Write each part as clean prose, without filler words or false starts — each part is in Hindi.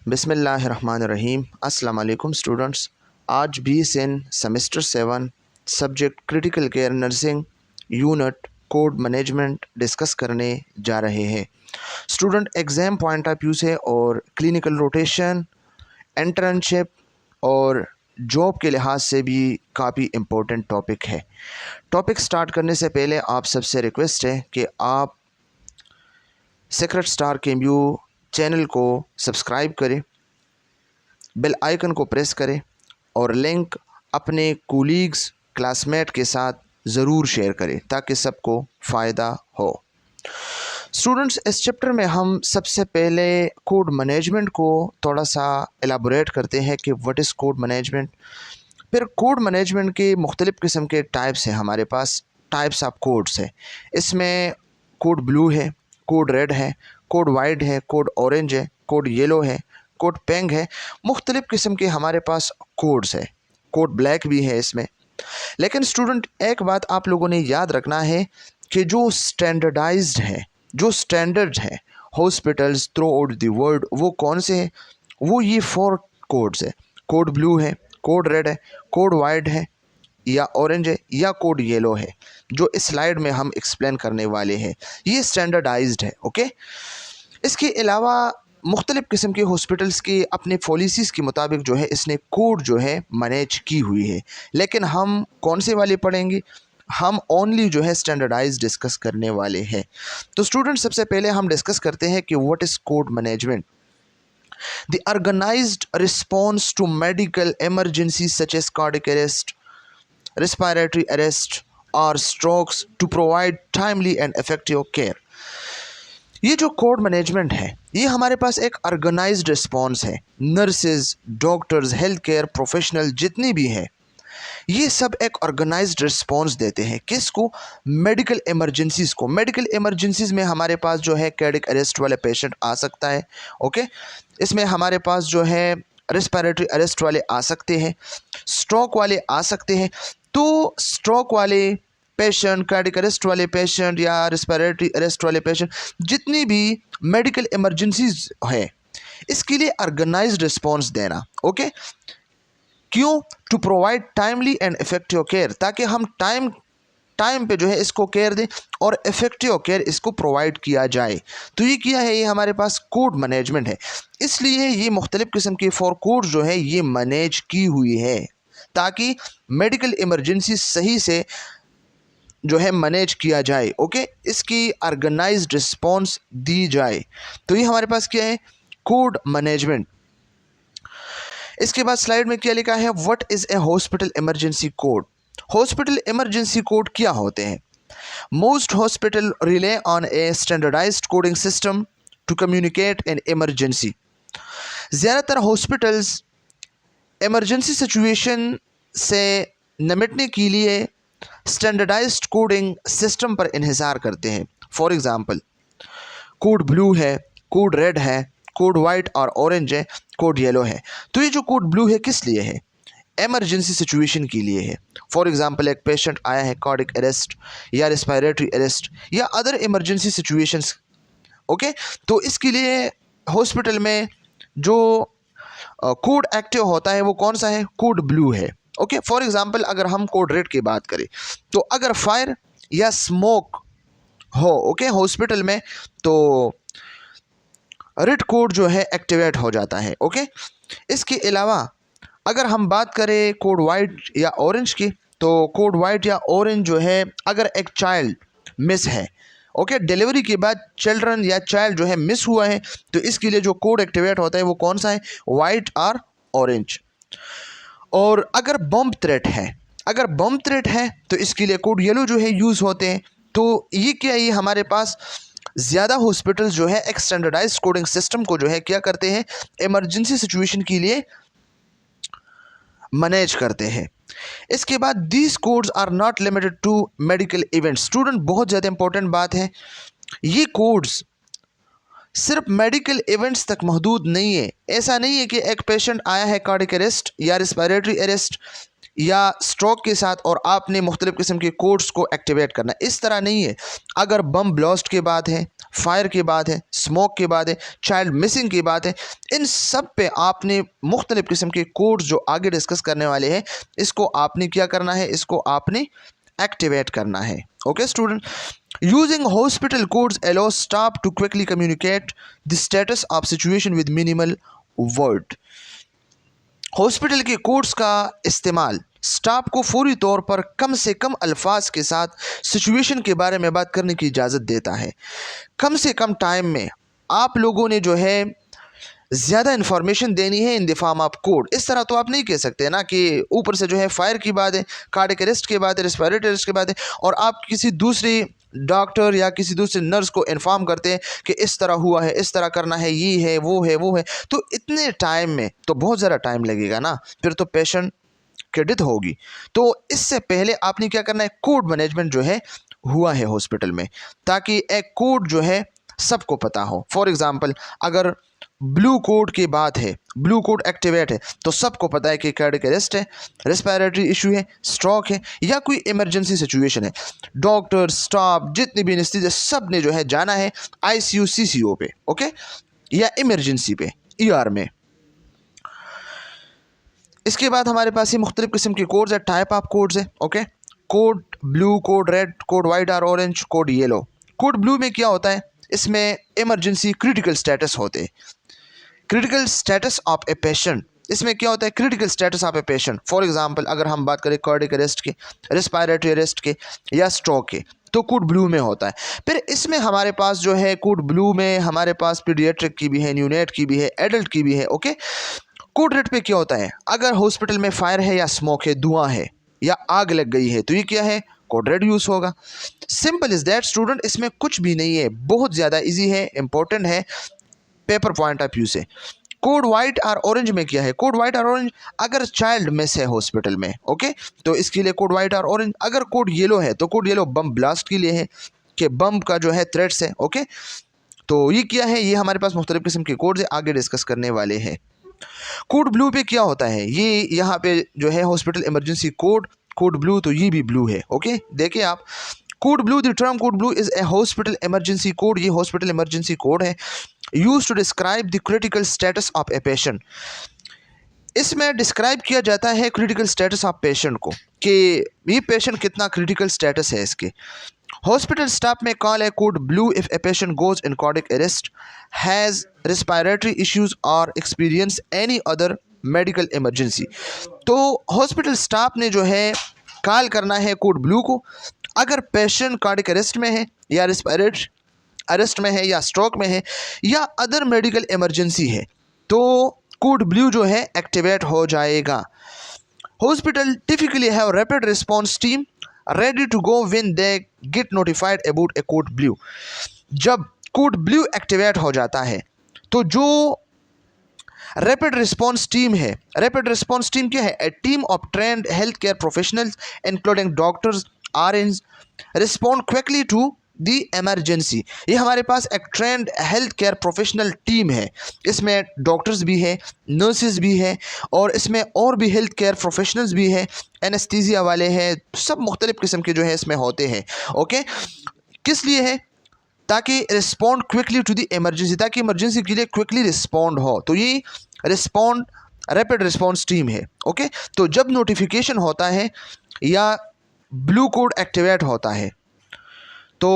बिस्मिल्लाहिर्रहमानिर्रहीम। अस्सलाम वालेकुम स्टूडेंट्स। आज BSN semester 7 subject critical care nursing unit code management discuss करने जा रहे हैं। Student exam point of view से और क्लिनिकल रोटेशन, इंटर्नशिप और जॉब के लिहाज से भी काफ़ी इम्पोर्टेंट टॉपिक है। टॉपिक स्टार्ट करने से पहले आप सबसे रिक्वेस्ट है कि आप सीक्रेट स्टार KMU चैनल को सब्सक्राइब करें, बेल आइकन को प्रेस करें और लिंक अपने कोलीग्स क्लासमेट के साथ ज़रूर शेयर करें ताकि सबको फ़ायदा हो। स्टूडेंट्स, इस चैप्टर में हम सबसे पहले कोड मैनेजमेंट को थोड़ा सा एलाबोरेट करते हैं कि व्हाट इज़ कोड मैनेजमेंट। फिर कोड मैनेजमेंट के मुख्तलिफ़ किस्म के टाइप्स हैं, हमारे पास टाइप्स ऑफ कोड्स है। इसमें कोड ब्लू है, कोड रेड है, कोड वाइट है, कोड ऑरेंज है, कोड येलो है, कोड पिंक है। मुख्तलिफ़ किस्म के हमारे पास कोड्स है। कोड ब्लैक भी है इसमें। लेकिन स्टूडेंट, एक बात आप लोगों ने याद रखना है कि जो स्टैंडर्डाइज्ड है, जो स्टैंडर्ड है hospitals through out the world, वो कौन से हैं? वो ये 4 कोड्स है। कोड ब्लू है, कोड रेड है, कोड वाइट है या ऑरेंज है, या कोड येलो है, जो इस स्लाइड में हम एक्सप्लेन करने वाले हैं। ये स्टैंडर्डाइज्ड है। ओके। इसके अलावा मुख्तलिफ़ किस्म के हॉस्पिटल्स के अपने पॉलिसीज़ के मुताबिक जो है इसने कोड जो है मैनेज की हुई है। लेकिन हम कौन से वाले पढ़ेंगे? हम ओनली जो है स्टैंडर्डाइज डिस्कस करने वाले हैं। तो स्टूडेंट, सबसे पहले हम डिस्कस करते हैं कि what is code management. The organized response to medical emergencies such as cardiac arrest, respiratory arrest or strokes to provide timely and effective care। ये जो कोड मैनेजमेंट है, ये हमारे पास एक ऑर्गेनाइज्ड रिस्पॉन्स है। Nurses, doctors, health care professional जितनी भी हैं, ये सब एक ऑर्गेनाइज्ड रिस्पॉन्स देते हैं। किसको? मेडिकल इमरजेंसीज़ को। मेडिकल इमरजेंसीज़ में हमारे पास जो है कार्डियक अरेस्ट वाले पेशेंट आ सकता है। ओके। इसमें हमारे पास जो है रेस्पिरेटरी अरेस्ट वाले आ सकते हैं, स्ट्रोक वाले आ सकते हैं। तो स्ट्रोक वाले पेशेंट, कार्डियक अरेस्ट वाले पेशेंट या रेस्पिरेटरी अरेस्ट वाले पेशेंट, जितनी भी मेडिकल इमरजेंसीज है, इसके लिए ऑर्गेनाइज्ड रिस्पॉन्स देना। ओके। क्यों? To provide timely and effective care, ताकि हम टाइम पे जो है इसको केयर दें और इफेक्टिव केयर इसको प्रोवाइड किया जाए। तो ये किया है, ये हमारे पास कोड मैनेजमेंट है। इसलिए ये मुख्तलिफ़ किस्म के 4 कोड्स जो है ये मैनेज की हुई है ताकि मेडिकल इमरजेंसी सही से जो है मैनेज किया जाए। ओके। इसकी ऑर्गेनाइज्ड रिस्पॉन्स दी जाए। तो ये हमारे पास क्या है? Code management. इसके बाद स्लाइड में क्या लिखा है? What is a hospital emergency code. Hospital emergency code क्या होते हैं? Most hospital rely on a standardised coding system to communicate in emergency. ज़्यादातर हॉस्पिटल्स इमरजेंसी सिचुएशन से निपटने के लिए स्टैंडर्डाइज्ड कोडिंग सिस्टम पर इन्हिसार करते हैं। फॉर एग्ज़ाम्पल, कोड ब्लू है, कोड रेड है, कोड वाइट और ऑरेंज है, कोड येलो है। तो ये जो कोड ब्लू है किस लिए है? एमरजेंसी सिचुएशन के लिए है। फॉर एग्जांपल, एक पेशेंट आया है कार्डियक अरेस्ट या रेस्पिरेटरी अरेस्ट या अदर इमरजेंसी सिचुएशंस। ओके। तो इसके लिए हॉस्पिटल में जो कोड एक्टिव होता है वो कौन सा है? कोड ब्लू है। ओके। फॉर एग्जांपल, अगर हम कोड रेड की बात करें, तो अगर फायर या स्मोक हो ओके हॉस्पिटल में, तो रेड कोड जो है एक्टिवेट हो जाता है। ओके। इसके अलावा अगर हम बात करें कोड वाइट या ऑरेंज की, तो कोड वाइट या ऑरेंज जो है, अगर एक चाइल्ड मिस है, ओके, डिलीवरी के बाद चिल्ड्रन या चाइल्ड जो है मिस हुआ है, तो इसके लिए जो कोड एक्टिवेट होता है वो कौन सा है? वाइट और ऑरेंज। और अगर बम थ्रेट है, अगर बम थ्रेट है तो इसके लिए कोड येलो जो है यूज़ होते हैं। तो ये क्या है? ये हमारे पास ज़्यादा हॉस्पिटल्स जो है एक स्टैंडर्डाइज्ड कोडिंग सिस्टम को जो है क्या करते हैं? इमरजेंसी सिचुएशन के लिए मैनेज करते हैं। इसके बाद these codes are not limited to medical events. Student, बहुत ज़्यादा इंपॉर्टेंट बात है, ये कोड्स सिर्फ मेडिकल इवेंट्स तक महदूद नहीं है। ऐसा नहीं है कि एक पेशेंट आया है कार्डियक अरेस्ट या रेस्पिरेटरी अरेस्ट या स्ट्रोक के साथ और आपने मुख्तलिफ़ किस्म के कोड्स को एक्टिवेट करना है। इस तरह नहीं है, अगर बम ब्लास्ट के बाद है, फायर के बाद है, स्मोक के बाद है, चाइल्ड मिसिंग की बात है, इन सब पे आपने मुख्तलिफ़ किस्म के कोड्स जो आगे डिस्कस करने वाले हैं, इसको आपने क्या करना है, इसको आपने एक्टिवेट करना है। Okay student, using hospital codes allows staff to quickly communicate the status of situation with minimal word। Hospital के कोड्स का इस्तेमाल स्टाफ को फौरी तौर पर कम से कम अल्फाज के साथ सिचुएशन के बारे में बात करने की इजाज़त देता है। कम से कम टाइम में आप लोगों ने जो है ज़्यादा इन्फॉर्मेशन देनी है in the form of code. इस तरह तो आप नहीं कह सकते ना कि ऊपर से जो है फायर की बात है, कार्डियक अरेस्ट की बात है, रेस्पिरेटरी अरेस्ट की बात है, और आप किसी दूसरी डॉक्टर या किसी दूसरे नर्स को इन्फॉर्म करते हैं कि इस तरह हुआ है, इस तरह करना है, ये है, वो है, वो है। तो इतने टाइम में तो बहुत ज़्यादा टाइम लगेगा ना, फिर तो पेशेंट की डेथ होगी। तो इससे पहले आपने क्या करना है, कोड मैनेजमेंट जो है हुआ है हॉस्पिटल में, ताकि एक कोड जो है सबको पता हो। फॉर एग्ज़ाम्पल, अगर ब्लू कोड की बात है, ब्लू कोड एक्टिवेट है, तो सबको पता है कि कार्डियक अरेस्ट है, रेस्पिरेटरी इशू है, स्ट्रोक है, या कोई इमरजेंसी सिचुएशन है। डॉक्टर, स्टाफ, जितने भी एनेस्थीसिया, सब ने जो है जाना है आईसीयू सीसीओ पे, ओके, या इमरजेंसी पे, ईआर में। इसके बाद हमारे पास ये मुख्तलिफ किस्म के कोड्स है, टाइप ऑफ कोड्स है। Okay, code blue, code red, code white और orange, code yellow. Code blue में क्या होता है, इसमें इमरजेंसी क्रिटिकल स्टेटस होते हैं। Critical status of a patient, इसमें क्या होता है, critical status of a patient. For example, अगर हम बात करें कार्डियक अरेस्ट के, रेस्पिरेटरी अरेस्ट के या स्ट्रोक के, तो कोड ब्लू में होता है। फिर इसमें हमारे पास जो है कोड ब्लू में हमारे पास पीडियाट्रिक की भी है, न्यूनेट की भी है, एडल्ट की भी है। ओके, कोड रेड पे क्या होता है, अगर हॉस्पिटल में फायर है या स्मोक है, धुआं है या आग लग गई है, तो ये क्या है, कोड रेड यूज़ होगा। सिंपल इज दैट स्टूडेंट, इसमें कुछ भी नहीं है, बहुत ज़्यादा इजी है, इंपॉर्टेंट है पेपर पॉइंट ऑफ व्यू से। कोड वाइट और ऑरेंज में क्या है, कोड वाइट और ऑरेंज, अगर चाइल्ड मिस है हॉस्पिटल में, ओके, तो इसके लिए कोड वाइट और ऑरेंज। अगर कोड येलो है तो कोड येलो बम ब्लास्ट के लिए है, कि बम का जो है थ्रेट्स है। ओके, तो ये क्या है, ये हमारे पास मुख्तलिफ किस्म के कोड्स है, आगे डिस्कस करने वाले हैं। कोड ब्लू पे क्या होता है, ये यहाँ पे जो है hospital emergency code, code blue, तो ये भी ब्लू है। ओके, देखिए आप, code blue, the term code blue is a hospital emergency code, ये हॉस्पिटल इमरजेंसी कोड है, used to describe the critical status of a patient. इसमें डिस्क्राइब किया जाता है क्रिटिकल स्टेटस ऑफ पेशेंट को, कि ये पेशेंट कितना क्रिटिकल स्टेटस है इसके। हॉस्पिटल स्टाफ में कॉल है code blue if a patient goes in cardiac arrest, has respiratory issues और experience any other medical emergency. तो हॉस्पिटल स्टाफ ने जो है कॉल करना है कोड ब्लू को, अगर पेशेंट कार्डियक अरेस्ट में है या रेस्पिरेटरी अरेस्ट में है या स्ट्रोक में है या अदर मेडिकल इमरजेंसी है, तो कोड ब्लू जो है एक्टिवेट हो जाएगा। Hospital typically have rapid response team ready to go when they get notified about a code blue. जब कोड ब्लू एक्टिवेट हो जाता है, तो जो रैपिड रिस्पॉन्स टीम है, रैपिड रिस्पॉन्स टीम क्या है, a team of trained health care professionals including doctors, RNs, respond quickly to the emergency. ये हमारे पास एक trained health care professional team है, इसमें डॉक्टर्स भी है, नर्सेज भी है, और इसमें और भी हेल्थ केयर प्रोफेशनल्स भी है, एनेस्थीसिया वाले हैं, सब मुख्तलिफ किस्म के जो है इसमें होते हैं। ओके, किस लिए है, ताकि respond quickly to the emergency, ताकि इमरजेंसी के लिए क्विकली रिस्पॉन्ड हो। तो ये रिस्पॉन्ड रैपिड रिस्पॉन्स टीम है। ओके, तो जब नोटिफिकेशन होता है या ब्लू कोड एक्टिवेट होता है, तो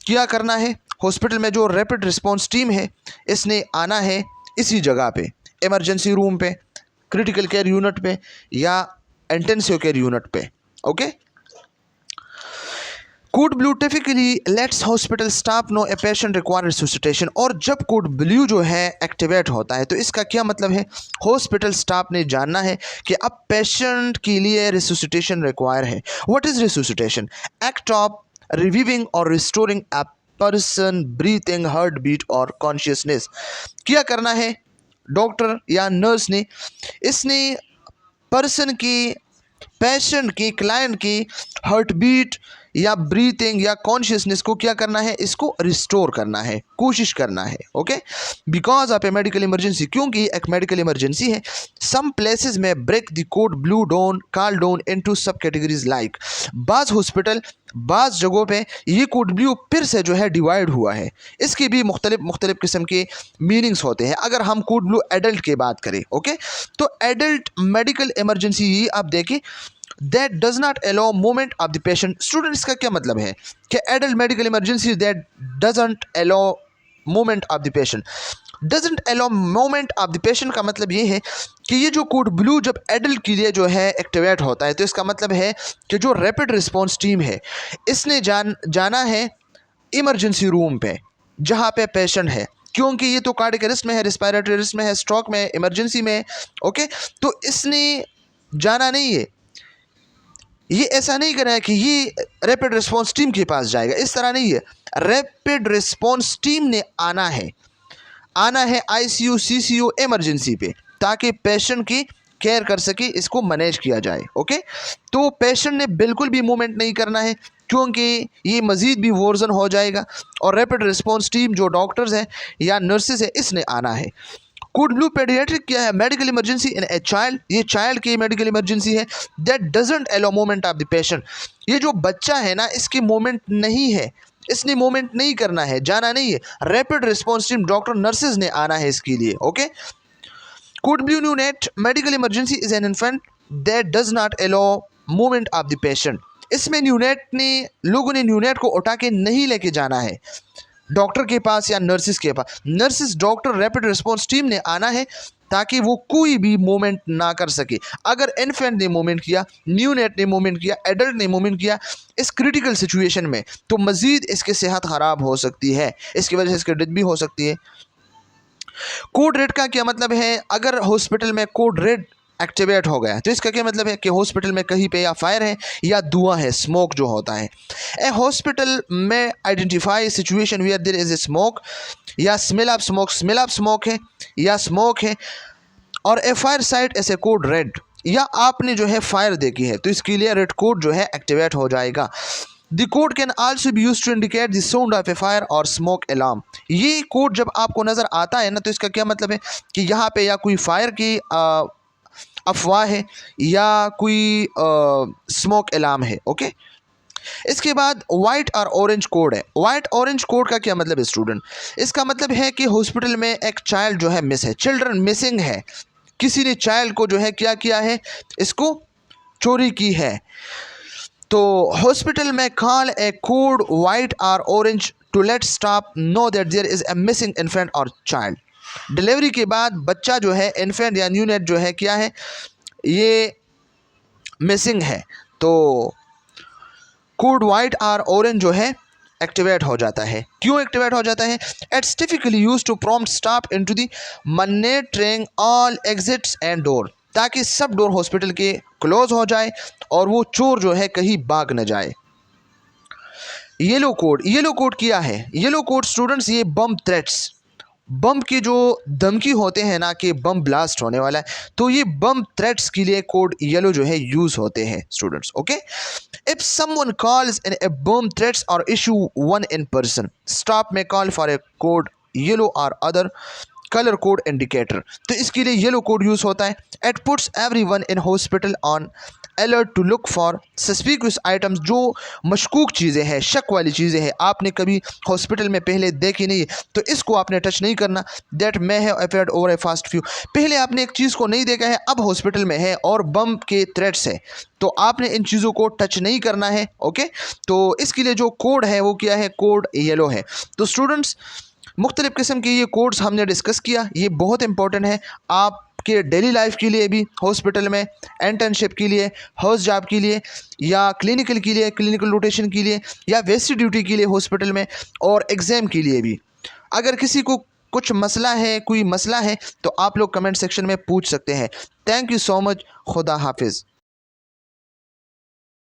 क्या करना है, हॉस्पिटल में जो रैपिड रिस्पॉन्स टीम है इसने आना है इसी जगह पे, इमरजेंसी रूम पे, क्रिटिकल केयर यूनिट पे या इंटेंसिव केयर यूनिट पे। Okay, code blue typically lets hospital staff know a patient require resuscitation. और जब कोड ब्लू जो है एक्टिवेट होता है, तो इसका क्या मतलब है, हॉस्पिटल स्टाफ ने जानना है कि अब पेशेंट के लिए रिसुसिटेशन रिक्वायर है। What is resuscitation, act of reviving और restoring a person breathing, heart beat और कॉन्शियसनेस। क्या करना है डॉक्टर या नर्स ने, इसने पर्सन की, पेशेंट की, क्लाइंट की हार्ट बीट या ब्रीथिंग या कॉन्शियसनेस को क्या करना है, इसको रिस्टोर करना है, कोशिश करना है। Okay, because of a medical emergency, क्योंकि एक मेडिकल इमरजेंसी है। सम प्लेसेस में break the code blue down call down into subcategories like, बाज हॉस्पिटल बाज़ जगहों पे ये कोड ब्लू फिर से जो है डिवाइड हुआ है। इसकी भी मुख्तलिफ किस्म के मीनिंग्स होते हैं। अगर हम कोड ब्लू एडल्ट की बात करें, ओके, तो एडल्ट मेडिकल इमरजेंसी ये आप देखें, that does not allow movement of the patient. Student, इसका क्या मतलब है कि adult medical emergency that doesn't allow movement of the patient. Doesn't allow movement of the patient का मतलब ये है कि ये जो कोड ब्लू जब एडल्ट के लिए जो है एक्टिवेट होता है, तो इसका मतलब है कि जो रैपिड रिस्पॉन्स टीम है, इसने जाना है इमरजेंसी रूम पे जहाँ पे पेशेंट है, क्योंकि ये तो कार्डियक अरेस्ट में है, रिस्पायरेटरी अरेस्ट में है, स्ट्रोक में, इमरजेंसी में। ओके, तो इसने जाना नहीं है, ये ऐसा नहीं कर रहा है कि ये रैपिड रिस्पॉन्स टीम के पास जाएगा, इस तरह नहीं है। रैपिड रिस्पॉन्स टीम ने आना है आईसीयू सीसीयू इमरजेंसी पे, ताकि पेशेंट की केयर कर सके, इसको मैनेज किया जाए। ओके, तो पेशेंट ने बिल्कुल भी मूवमेंट नहीं करना है, क्योंकि ये मज़ीद भी वोर्जन हो जाएगा। और रैपिड रिस्पॉन्स टीम जो डॉक्टर्स हैं या नर्सेज है, इसने आना है। कोड ब्लू पेडियाट्रिक क्या है, medical emergency in a child, ये चाइल्ड की मेडिकल इमरजेंसी है। That doesn't allow movement of the patient, ये जो बच्चा है ना, इसकी मूवमेंट नहीं है, इसने मूवमेंट नहीं करना है, जाना नहीं है। Rapid response team doctor nurses ने आना है इसके लिए। Okay, code blue neonate medical emergency is an infant that does not allow movement of the patient. इसमें लोगों ने न्यूनेट को उठा के नहीं लेके जाना है डॉक्टर के पास या नर्सिस के पास। Nurses, doctor, rapid response team ने आना है ताकि वो कोई भी मूवमेंट ना कर सके। अगर इन्फेंट ने मूवमेंट किया, न्यूनेट ने मूवमेंट किया, एडल्ट ने मूवमेंट किया इस क्रिटिकल सिचुएशन में, तो मज़ीद इसकी सेहत ख़राब हो सकती है, इसकी वजह से इसकी डेथ भी हो सकती है। कोड रेड का क्या मतलब है, अगर हॉस्पिटल में कोड रेड एक्टिवेट हो गया, तो इसका क्या मतलब है कि हॉस्पिटल में कहीं पे या फायर है या धुआं है, स्मोक जो होता है। ए हॉस्पिटल में identify situation where there is a smoke या स्मेल ऑफ स्मोक है या स्मोक है, और ए फायर साइट ऐसे कोड रेड, या आपने जो है फायर देखी है, तो इसके लिए रेड कोड जो है एक्टिवेट हो जाएगा। The code can also be used to indicate the sound of a fire और स्मोक अलार्म। ये कोड जब आपको नज़र आता है ना, तो इसका क्या मतलब है कि यहाँ पे या कोई फायर की अफवाह है या कोई स्मोक अलार्म है। ओके, इसके बाद वाइट और ऑरेंज कोड है। वाइट ऑरेंज कोड का क्या मतलब है स्टूडेंट, इसका मतलब है कि हॉस्पिटल में एक चाइल्ड जो है मिस है, चिल्ड्रन मिसिंग है, किसी ने चाइल्ड को जो है क्या किया है, इसको चोरी की है। तो हॉस्पिटल में कॉल ए कोड वाइट और orange to let staff know that there is a missing infant और चाइल्ड। डिलीवरी के बाद बच्चा जो है, इन्फेंट या न्यूनेट जो है क्या है, ये मिसिंग है, तो कोड वाइट और ऑरेंज जो है एक्टिवेट हो जाता है। क्यों एक्टिवेट हो जाता है, it's typically used to prompt staff into the monitoring all exits and door, ताकि सब डोर हॉस्पिटल के क्लोज हो जाए और वो चोर जो है कहीं भाग न जाए। येलो कोड क्या है, येलो कोड स्टूडेंट्स, ये बम थ्रेट्स, बम की जो धमकी होते हैं ना कि बम ब्लास्ट होने वाला है, तो ये बम थ्रेट्स के लिए कोड येलो जो है यूज होते हैं students. Okay, if someone calls in a bomb threats और issue one in person, staff में call for a code yellow और अदर कलर कोड इंडिकेटर, तो इसके लिए येलो कोड यूज होता है। It puts everyone in hospital on alert to look for suspicious items, जो मशकूक चीज़ें हैं, शक वाली चीज़ें हैं, आपने कभी हॉस्पिटल में पहले देखी नहीं, तो इसको आपने टच नहीं करना। That may have appeared over a fast few, पहले आपने एक चीज़ को नहीं देखा है, अब हॉस्पिटल में है और बम के थ्रेट्स है, तो आपने इन चीज़ों को टच नहीं करना है। ओके, तो इसके लिए जो कोड है वो क्या है, कोड येलो है। तो स्टूडेंट्स, मुख्तलिफ़ किस्म के ये कोड्स हमने डिस्कस किया, ये बहुत इंपॉर्टेंट है आपके डेली लाइफ के लिए भी, हॉस्पिटल में, इंटर्नशिप के लिए, हाउस जॉब के लिए, या क्लिनिकल के लिए, क्लिनिकल रोटेशन के लिए, या वैसी ड्यूटी के लिए हॉस्पिटल में, और एग्ज़ाम के लिए भी। अगर किसी को कुछ मसला है, कोई मसला है, तो आप लोग कमेंट सेक्शन में पूछ सकते हैं। थैंक यू सो मच, खुदा हाफिज़।